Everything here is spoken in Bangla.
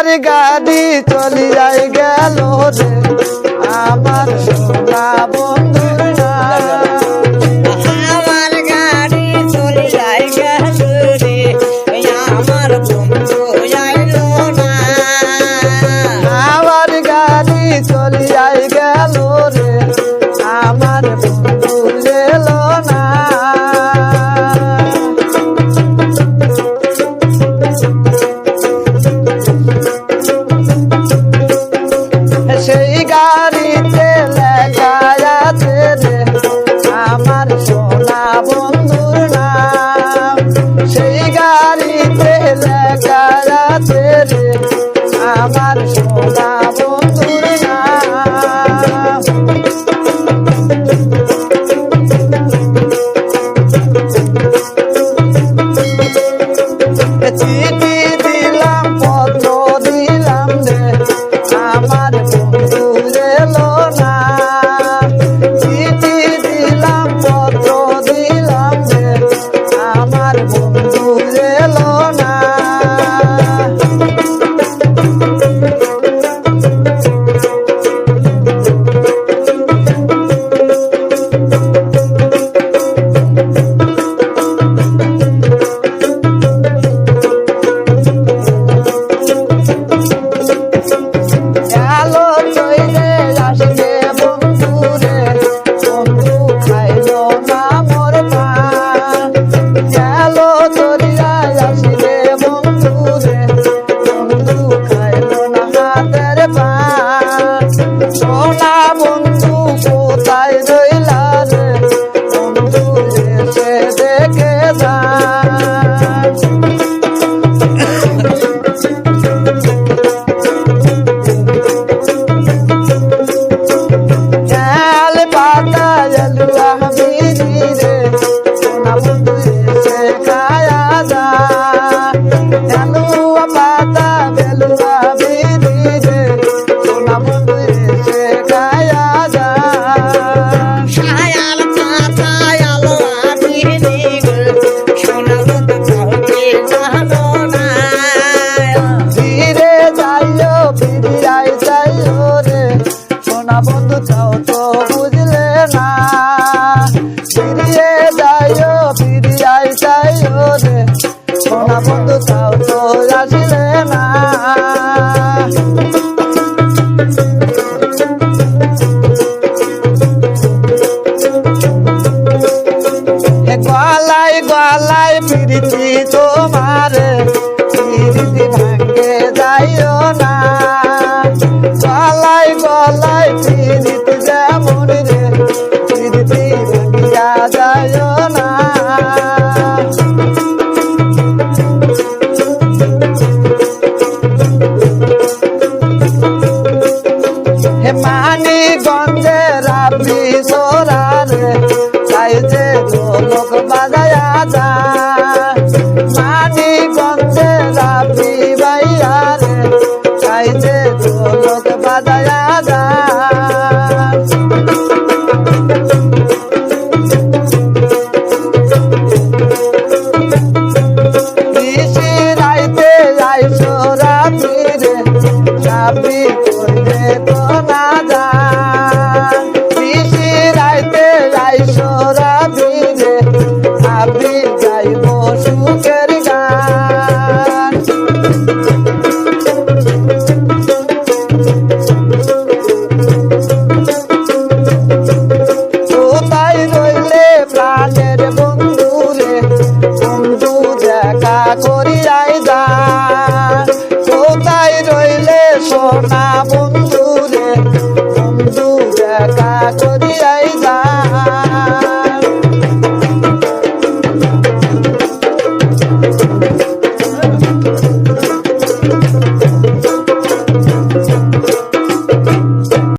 আমার গাড়ি চলি যাই গেল রে আমার সোনা বন্ধুর নাম। আমার গাড়ি চলে যাই গেল রে আমার বন্ধু আইলো না। আমার গাড়ি চলি যাই গেল রে আমার বন্ধু এলো না। সেই গাড়িতে লেখা আছে রে আমার সোনা বন্ধুর নাম। সেই গাড়িতে লেখা আছে রে আমার সোনা বন্ধুর নাম। চিঠি দিলাম পত্র দিলাম রে আমার বন্ধু এলো না। চিঠি দিলাম পত্র দিলাম রে আমার বন্ধু এলো না। গেলো চইলে আসবে বন্ধু রে বন্ধু খাইলো না মোর পান। গেলো চলিয়া আসবে বন্ধু রে বন্ধু খাইলো না হাতের পান। সোনা বন্ধু কোথায় রইলা রে বন্ধু এসে দেখে যান। চাল পাতা আলুয়া বিরি রে সোনা বন্ধু এসে খায়া যা। আলুয়া পাতা বেলুয়া বিরি রে সোনা বন্ধু এসে খায়া যা। ছায়াল পাতায় আলো আবিনি সোনা বন্ধু কাউকে জানো না। ফিরে যাইও ফিরিয়াই যাইও রে সোনা বন্ধু চাও তো বুঝলে না। ফিরিয়ে যাইও ফিরিয়াই যাইও রে সোনা বন্ধু চাও তো আসলে না। গলায় গলায় ফিরছি তোমার ফিরতি ভাঙ্গে যাইও না। গলায় গলায় ফিরতি যেমন রে ফিরতি ভাঙ্গিয়া যাইও না। হে মানিগঞ্জে রাবি সোরা রে তাই যে লোক বাজায়া যা। মানিগঞ্জে রাবি ভাইয়া রে তাই যে লোক বাজায়া যা। নিশি রাইতে আইসো রাবি রে রাবি করলে তো না যা। নিশি রাইতে আইসো রাবি রে রাবি যাইব সুখের গান। কোথায় রইলে প্রাণের বন্ধু রে বন্ধু দেখা করিয়াই যা। কোথায় রইলে সোনা